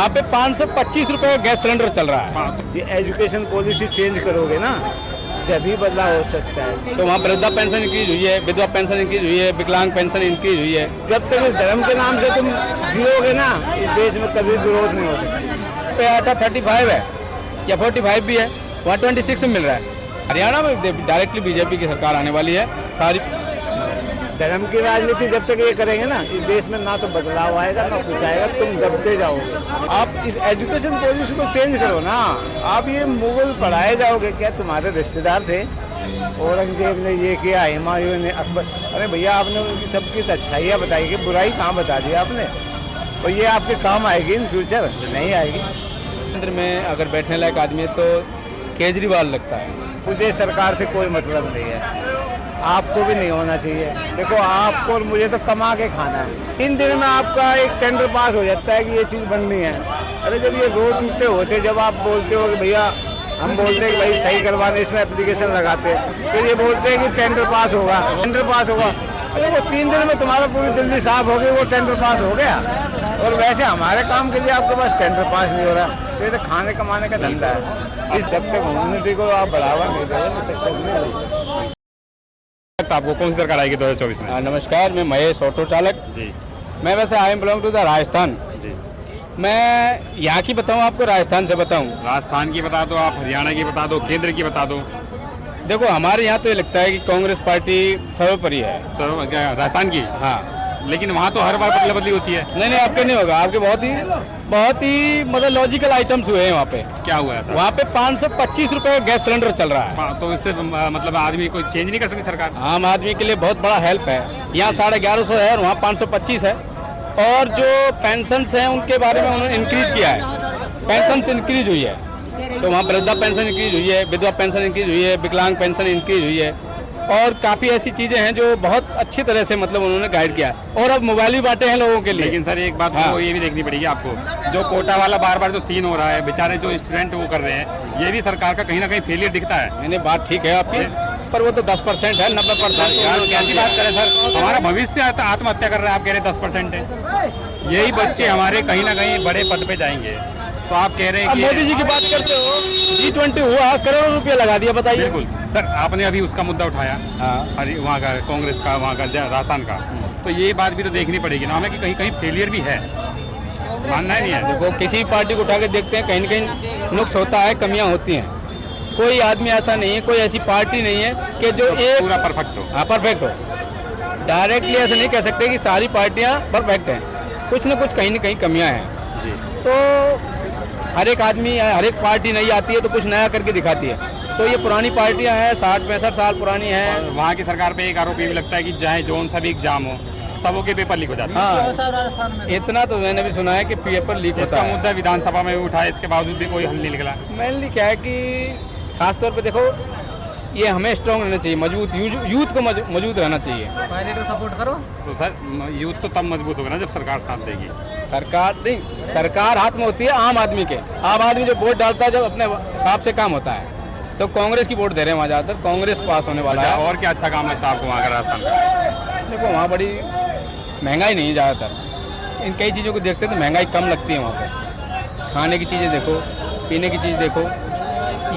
वहाँ पे 525 रुपए का गैस सिलेंडर चल रहा है। ये एजुकेशन पॉलिसी चेंज करोगे ना, जब ही बदलाव हो सकता है। तो वहाँ वृद्धा पेंशन इंक्रीज हुई है, विधवा पेंशन इंक्रीज हुई है, विकलांग पेंशन इंक्रीज हुई है। जब तक इस धर्म के नाम से तुम जियोगे ना, इस देश में कभी ग्रोथ नहीं हो सकती। पे आटा 35 है या 45 भी है, वहाँ 26 में मिल रहा है। हरियाणा में डायरेक्टली बीजेपी की सरकार आने वाली है। सारी धर्म की राजनीति जब तक ये करेंगे ना, इस देश में ना तो बदलाव आएगा ना कुछ आएगा, तुम दबते जाओगे। आप इस एजुकेशन पॉलिसी को चेंज करो ना। आप ये मुगल पढ़ाए जाओगे क्या? तुम्हारे रिश्तेदार थे, औरंगजेब ने ये किया, हुमायूं ने, अकबर। अरे भैया, आपने उनकी सबकी तो अच्छाइयाँ बताई, कि बुराई कहाँ बता दी आपने? तो ये आपके काम आएगी इन फ्यूचर? नहीं आएगी। केंद्र में अगर बैठने लायक आदमी है तो केजरीवाल लगता है। मुझे सरकार से कोई मतलब नहीं है, आपको भी नहीं होना चाहिए। देखो, आपको और मुझे तो कमा के खाना है। 3 दिन में आपका एक टेंडर पास हो जाता है कि ये चीज़ बननी है। अरे जब ये रोड टूटे होते, जब आप बोलते हो कि भैया, हम बोलते हैं कि भाई सही करवाने, इसमें एप्लीकेशन लगाते हैं, फिर ये बोलते हैं कि टेंडर पास होगा, टेंडर पास होगा। अरे वो 3 दिन में तुम्हारा पूरी दिल्ली साफ हो गई, वो टेंडर पास हो गया। और वैसे हमारे काम के लिए आपके पास टेंडर पास नहीं हो रहा, तो ये तो खाने कमाने का धंधा है। इस जब तक कम्युनिटी को आप बढ़ावा नहीं दोगे, सक्सेस नहीं होगी। आपको कौन सी सरकार आएगी 2024 में? नमस्कार, मैं महेश, ऑटो चालक जी मैं। वैसे I am belong to the Rajasthan. जी। मैं यहाँ की बताऊँ आपको, राजस्थान से बताऊँ? राजस्थान की बता दो, आप हरियाणा की बता दो, केंद्र की बता दो। देखो, हमारे यहाँ तो ये लगता है कि कांग्रेस पार्टी सर्वोपरि है। राजस्थान की? हाँ, लेकिन वहाँ तो हर बार बदला बदली होती है। नहीं, आपके नहीं होगा। आपके बहुत ही मतलब लॉजिकल आइटम्स हुए हैं वहाँ पे। क्या हुआ है सर? वहाँ पे 525 रुपए का गैस सिलेंडर चल रहा है। तो इससे मतलब आदमी कोई चेंज नहीं कर सकती सरकार? आम आदमी के लिए बहुत बड़ा हेल्प है। यहाँ 1150 है और वहाँ 525 है। और जो पेंशन हैं उनके बारे में उन्होंने इंक्रीज किया है, पेंशन इंक्रीज हुई है। तो वहाँ वृद्धा पेंशन इंक्रीज हुई है, विधवा पेंशन इंक्रीज हुई है, विकलांग पेंशन इंक्रीज हुई है। और काफ़ी ऐसी चीज़ें हैं जो बहुत अच्छी तरह से मतलब उन्होंने गाइड किया है। और अब मोबाइल भी बांटे हैं लोगों के लिए। लेकिन सर एक बात हाँ। तो ये भी देखनी पड़ेगी आपको, जो कोटा वाला बार बार जो सीन हो रहा है, बेचारे जो स्टूडेंट वो कर रहे हैं, ये भी सरकार का कहीं ना कहीं फेलियर दिखता है। मैंने बात ठीक है आपकी, पर वो तो 10% है, 90%। यार कैसी बात करें सर, हमारा भविष्य आत्महत्या कर रहा है, आप कह रहे हैं 10% है। यही बच्चे हमारे कहीं ना कहीं बड़े पद पे जाएंगे, तो आप कह रहे हैं कि मोदी जी की बात करते हो, G20 हुआ, करोड़ों रुपया लगा दिया, बताइए। बिल्कुल सर, आपने अभी उसका मुद्दा उठाया, हाँ। वहाँ का कांग्रेस का, वहाँ का राजस्थान का, तो ये बात भी तो देखनी पड़ेगी ना हमें कि कहीं कहीं फेलियर भी है, मानना ही नहीं है। देखो, किसी पार्टी को उठा के देखते हैं, कहीं ना कहीं नुक्स होता है, कमियां होती हैं। कोई आदमी ऐसा नहीं है, कोई ऐसी पार्टी नहीं है कि जो एक पूरा परफेक्ट हो। हाँ, परफेक्ट हो। डायरेक्टली ऐसा नहीं कह सकते कि सारी पार्टियां परफेक्ट हैं, कुछ ना कुछ कहीं ना कहीं कमियां हैं जी। तो हर एक आदमी, हर एक पार्टी नई आती है तो कुछ नया करके दिखाती है। तो ये पुरानी पार्टियां हैं, 60-65 साल पुरानी हैं। वहाँ की सरकार पे एक आरोप ये भी लगता है कि चाहे जोन सा भी एग्जाम हो, सबों के पेपर लीक हो जाते हैं। हाँ, इतना तो मैंने भी सुना है कि पेपर लीक होता इसका है। मुद्दा विधानसभा में उठा है, इसके बावजूद भी कोई हल नहीं निकला। मेनली क्या है कि खासतौर पे देखो, ये हमें स्ट्रॉन्ग रहना चाहिए, मजबूत यूथ को मजबूत रहना चाहिए। पहले तो सपोर्ट करो। तो सर यूथ तो तब मजबूत होगा ना जब सरकार साथ देगी। सरकार नहीं, सरकार हाथ में होती है आम आदमी के। आम आदमी जब वोट डालता है, जब अपने हिसाब से काम होता है, तो कांग्रेस की वोट दे रहे हैं वहाँ ज़्यादातर। कांग्रेस पास होने वाला अच्छा, है। और क्या अच्छा काम लगता है आपको वहाँ का, राजस्थान का? देखो, वहाँ बड़ी महंगाई नहीं है ज़्यादातर। इन कई चीज़ों को देखते हैं तो महंगाई कम लगती है वहाँ पे। खाने की चीज़ें देखो, पीने की चीज़ देखो।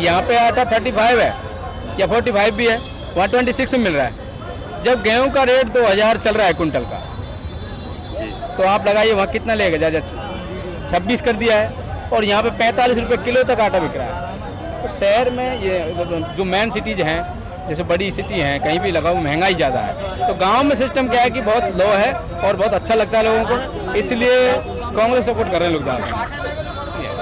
यहाँ पे आटा 35 है या 45 भी है, वहाँ 26 में मिल रहा है। जब गेहूँ का रेट 2000 चल रहा है कुंटल का, तो आप लगाइए वहाँ कितना लेगा? 26 कर दिया है। और यहाँ पे 45 रुपये किलो तक आटा बिक रहा है। तो शहर में ये जो मेन सिटीज हैं, जैसे बड़ी सिटी हैं, कहीं भी लगाओ महंगाई ज़्यादा है। तो गांव में सिस्टम क्या है कि बहुत लो है और बहुत अच्छा लगता है लोगों को, इसलिए कांग्रेस सपोर्ट कर रहे हैं लोग ज़्यादा।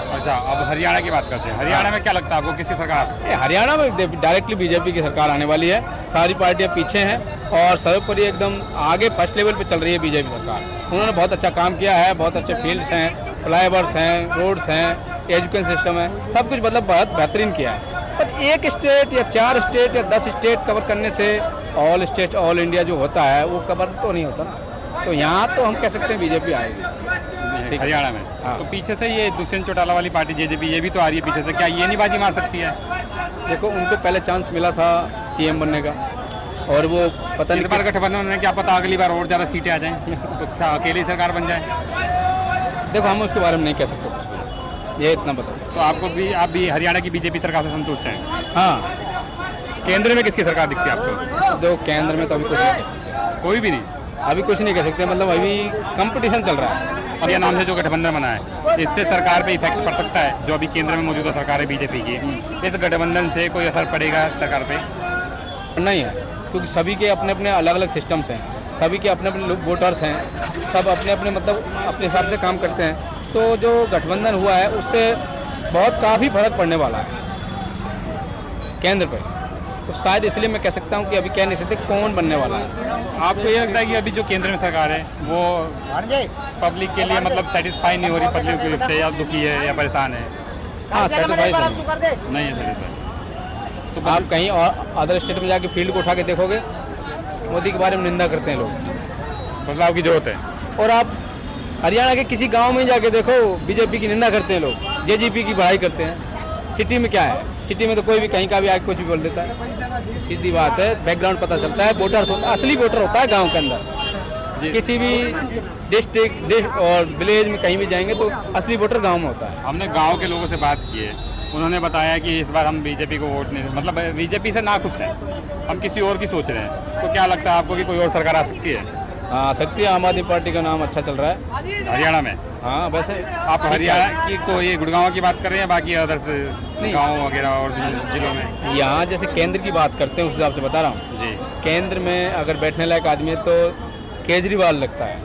अच्छा, अब हरियाणा की बात करते हैं। हरियाणा में क्या लगता है आपको, किसकी सरकार आ सकती है? हरियाणा में डायरेक्टली बीजेपी की सरकार आने वाली है। सारी पार्टियां पीछे हैं और सर्वोपरि एकदम आगे फर्स्ट लेवल पे चल रही है बीजेपी सरकार। उन्होंने बहुत अच्छा काम किया है, बहुत अच्छे फील्ड्स हैं, फ्लाईओवर्स हैं, रोड्स हैं, एजुकेशन सिस्टम है, सब कुछ मतलब बहुत बेहतरीन किया है। पर एक स्टेट या 4 स्टेट या 10 स्टेट कवर करने से ऑल स्टेट, ऑल इंडिया जो होता है वो कवर तो नहीं होता ना। तो यहाँ तो हम कह सकते हैं बीजेपी आएगी हरियाणा में। हाँ। तो पीछे से ये दुष्यंत चौटाला वाली पार्टी जेजेपी, ये भी तो आ रही है पीछे से, क्या ये नहीं बाजी मार सकती है? देखो, उनको पहले चांस मिला था सीएम बनने का, और वो पता नहीं इस बार गठबंधन में क्या पता अगली बार और ज़्यादा सीटें आ जाएं, तो अकेली सरकार बन जाए। देखो, हम उसके बारे में नहीं कह सकते कुछ भी। ये इतना बता सकते तो आपको भी आप भी हरियाणा की बीजेपी सरकार से संतुष्ट हैं? हैं। हाँ, केंद्र में किसकी सरकार दिखती है आपको? जो केंद्र में तो अभी कुछ नहीं कह सकते, कोई भी नहीं। अभी कुछ नहीं कह सकते, मतलब अभी कंपटीशन चल रहा है। और ये नाम से जो गठबंधन बना है, इससे सरकार पे इफेक्ट पड़ सकता है? जो अभी केंद्र में मौजूदा सरकार है बीजेपी की, इस गठबंधन से कोई असर पड़ेगा सरकार पे? नहीं है, क्योंकि सभी के अपने अपने अलग अलग सिस्टम्स हैं, सभी के अपने अपने लोग वोटर्स हैं, सब अपने अपने मतलब अपने हिसाब से काम करते हैं। तो जो गठबंधन हुआ है उससे बहुत काफ़ी फर्क पड़ने वाला है केंद्र पे। तो शायद इसलिए मैं कह सकता हूँ कि अभी कह नहीं सकते कौन बनने वाला है। आपको ये लगता है कि अभी जो केंद्र में सरकार है वो पब्लिक के लिए मतलब सेटिस्फाई नहीं हो रही, पब्लिक की से या दुखी है या परेशान है? हाँ, सेटिस्फाई नहीं है सेटिस्फाई। तो आप कहीं और अदर स्टेट में जाके फील्ड को उठा के देखोगे, मोदी के बारे में निंदा करते हैं लोग, बदलाव की जरूरत है। और आप हरियाणा के किसी गांव में जाके देखो, बीजेपी की निंदा करते हैं लोग, जेजेपी की बढ़ाई करते हैं। सिटी में क्या है, सिटी में तो कोई भी कहीं का भी आके कुछ भी बोल देता है। सीधी बात है, बैकग्राउंड पता चलता है, वोटर असली वोटर होता है गांव के अंदर। किसी भी डिस्ट्रिक्ट और विलेज में कहीं भी जाएंगे तो असली वोटर गांव में होता है। हमने गांव के लोगों से बात की है, उन्होंने बताया कि इस बार हम बीजेपी को वोट नहीं, मतलब बीजेपी से नाखुश हैं, हम किसी और की सोच रहे हैं। तो क्या लगता है आपको कि कोई और सरकार आ सकती है? हाँ, सकती है। आम आदमी पार्टी का नाम अच्छा चल रहा है हरियाणा में। हाँ, वैसे आप हरियाणा की को ये गुड़गांव की बात कर रहे हैं, बाकी अदर्स गाँव वगैरह और जिलों में? यहाँ जैसे केंद्र की बात करते हैं उस हिसाब से बता रहा हूँ जी। केंद्र में अगर बैठने लायक आदमी है तो केजरीवाल लगता है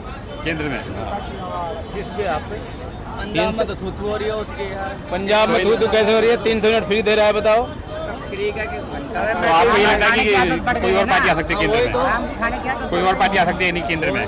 केंद्र में। पंजाब में तो थूथू हो रही है उसके यार। पंजाब में थू कैसे हो रही है? 300 यूनिट फ्री दे रहा है, बताओ। तो आपको ये लगता है कि कोई और पार्टी आ सकती है केंद्र में? कोई और पार्टी आ सकती है नहीं केंद्र में?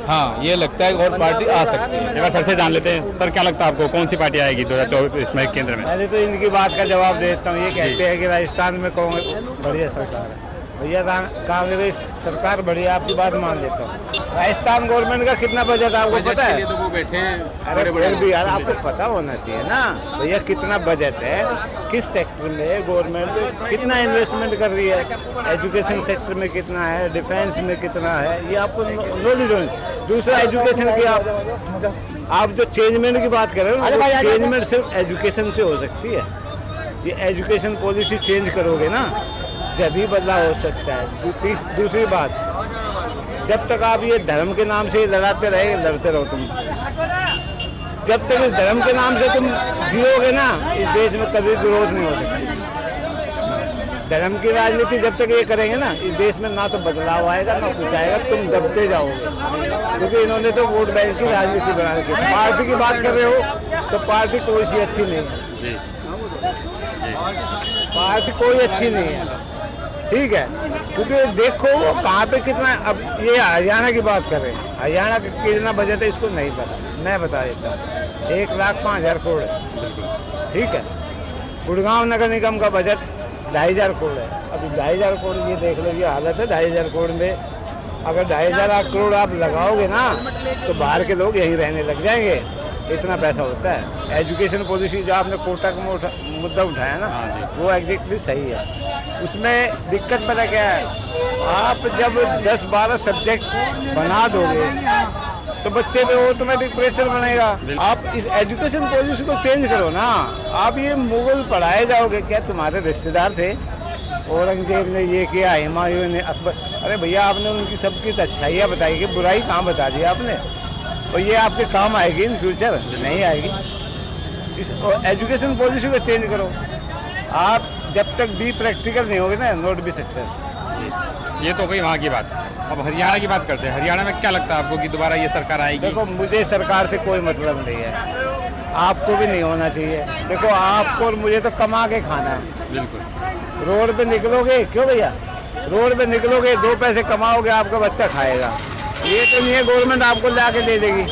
हाँ, ये लगता है और पार्टी आ सकती है। एक बार सर से जान लेते हैं। सर, क्या लगता है आपको कौन सी पार्टी आएगी 2024 में केंद्र में? पहले तो इनकी बात का जवाब देता हूँ। ये कहते हैं कि राजस्थान में कांग्रेस बढ़िया सरकार है। भैया कांग्रेस सरकार बढ़िया, आपकी बात मान लेता हूँ। राजस्थान गवर्नमेंट का कितना बजट आपको पता है? तो वो बैठे हैं। अरे फिर भी यार आपको पता होना चाहिए ना भैया, कितना बजट है, किस सेक्टर में गवर्नमेंट कितना इन्वेस्टमेंट कर रही है, एजुकेशन सेक्टर में कितना है, डिफेंस में कितना है, ये आपको नॉलेज होनी। दूसरा एजुकेशन की आप जो चेंजमेंट की बात कर रहे हो ना, चेंजमेंट सिर्फ एजुकेशन से हो सकती है। ये एजुकेशन पॉलिसी चेंज करोगे ना जब भी बदलाव हो सकता है। दूसरी बात, जब तक आप ये धर्म के नाम से लड़ाते रहे, लड़ते रहो तुम। जब तक इस धर्म के नाम से तुम जियोगे ना, इस देश में कभी ग्रोथ नहीं हो सकती। धर्म की राजनीति जब तक ये करेंगे ना, इस देश में ना तो बदलाव आएगा ना कुछ आएगा, तुम दबते जाओगे। क्योंकि इन्होंने तो वोट बैंक की राजनीति बना रखी है। पार्टी की बात कर रहे हो तो पार्टी कोई सी अच्छी नहीं है जी। पार्टी कोई अच्छी नहीं है, ठीक है। क्योंकि देखो वो कहाँ पे कितना, अब ये हरियाणा की बात कर रहे हैं, हरियाणा का कितना बजट है इसको नहीं पता, मैं बता देता हूँ। 1,05,000 करोड़ है, ठीक है। गुड़गांव नगर निगम का बजट 2,500 करोड़ है। अभी 2,500 करोड़ ये देख लो, ये हालत है 2,500 करोड़ में। अगर 2,500 करोड़ आप लगाओगे ना तो बाहर के लोग यहीं रहने लग जाएंगे, इतना पैसा होता है। एजुकेशन पॉलिसी जो आपने कोटा का मुद्दा उठाया ना, वो एग्जैक्टली सही है। उसमें दिक्कत पता क्या है, आप जब 10-12 सब्जेक्ट बना दोगे तो बच्चे पे ऑटोमेटिक प्रेशर बनेगा। आप इस एजुकेशन पॉलिसी को चेंज करो ना। आप ये मुगल पढ़ाए जाओगे, क्या तुम्हारे रिश्तेदार थे? औरंगजेब ने ये किया, हुमायूं ने, अकबर। अरे भैया आपने उनकी सबकी अच्छाइयाँ बताई कि बुराई कहाँ बता दी आपने? और ये आपके काम आएगी इन फ्यूचर? नहीं आएगी। इस एजुकेशन पॉलिसी को चेंज करो। आप जब तक भी प्रैक्टिकल नहीं होगे ना, नॉट बी सक्सेस। ये तो गई वहाँ की बात। अब हरियाणा की बात करते हैं। हरियाणा में क्या लगता है आपको कि दोबारा ये सरकार आएगी? देखो, मुझे सरकार से कोई मतलब नहीं है, आपको भी नहीं होना चाहिए। देखो, आपको और मुझे तो कमा के खाना है। बिल्कुल। रोड पे निकलोगे, क्यों भैया, रोड पे निकलोगे 2 पैसे कमाओगे, आपका बच्चा खाएगा। ये तो नहीं है गवर्नमेंट आपको ला के दे देगी।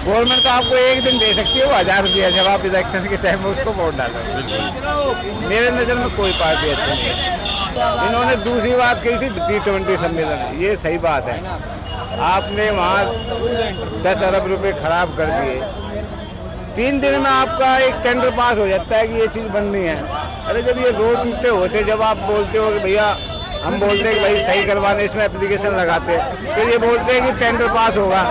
गवर्नमेंट तो आपको एक दिन दे सकती है, वो 1,000 रुपया, जब आप इलेक्शन के टाइम में उसको वोट डालो। मेरे नज़र में कोई पार्टी अच्छी नहीं है। इन्होंने दूसरी बात कही थी G20 सम्मेलन, ये सही बात है। आपने वहाँ 10 अरब रुपए खराब कर दिए। 3 दिन में आपका एक टेंडर पास हो जाता है कि ये चीज़ बननी है। अरे जब ये रोड टूटे होते, जब आप बोलते हो कि भैया, हम बोलते हैं कि भाई सही करवाने, इसमें एप्लीकेशन लगाते हैं, तो ये बोलते हैं कि टेंडर पास होगा,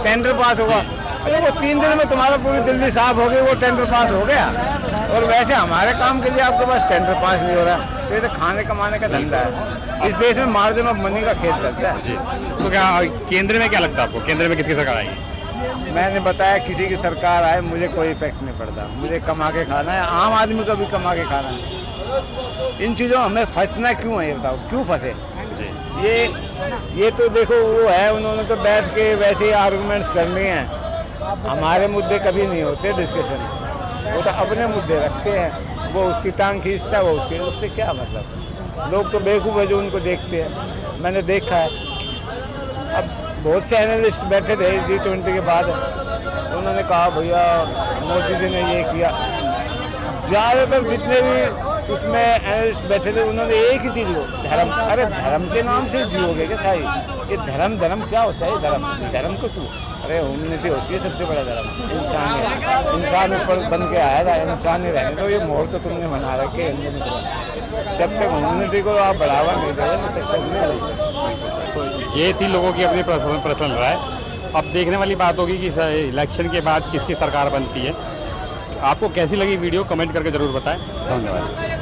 टेंडर पास होगा। अरे वो 3 दिन में तुम्हारा पूरी दिल्ली साफ हो गई, वो टेंडर पास हो गया। और वैसे हमारे काम के लिए आपके पास टेंडर पास नहीं हो रहा। तो ये तो खाने कमाने का धंधा है। इस देश में मार्जिन ऑफ मनी का खेल चलता है। जी, तो क्या केंद्र में क्या लगता है आपको, केंद्र में किसकी सरकार आएगी? मैंने बताया किसी की सरकार आए मुझे कोई इफेक्ट नहीं पड़ता। मुझे कमा के खाना है, आम आदमी को भी कमा के खाना है। इन चीज़ों हमें फंसना क्यों है, ये बताओ क्यों फंसे? जी, ये तो देखो वो है, उन्होंने तो बैठ के वैसे ही आर्गूमेंट्स करने हैं। हमारे मुद्दे कभी नहीं होते डिस्कशन, वो तो अपने मुद्दे रखते हैं। वो उसकी टांग खींचता है, वो उसके, उससे क्या मतलब। लोग तो बेवकूफ़ है जो उनको देखते हैं, मैंने देखा है। अब बहुत से एनालिस्ट बैठे थे G20 के बाद, उन्होंने कहा भैया मोदी जी ने ये किया। ज़्यादातर जितने भी उसमें एनालिस्ट बैठे थे उन्होंने एक ही चीज़ को, धर्म। अरे धर्म के नाम से जियोगे क्या साई? ये धर्म क्या होता है? धर्म को तू, अरे ह्यूमनिटी होती है सबसे बड़ा धर्म। इंसान ऊपर बन के आया था, इंसान ही रहने तो ये मोहर तो तुमने बना रखे है। जब तक ह्यूमनिटी को आप बढ़ावा नहीं दोगे तो सक्सेस नहीं होगी। तो ये थी लोगों की अपनी पर्सनल राय। अब देखने वाली बात होगी कि इलेक्शन के बाद किसकी सरकार बनती है। आपको कैसी लगी वीडियो, कमेंट करके ज़रूर बताएं। धन्यवाद।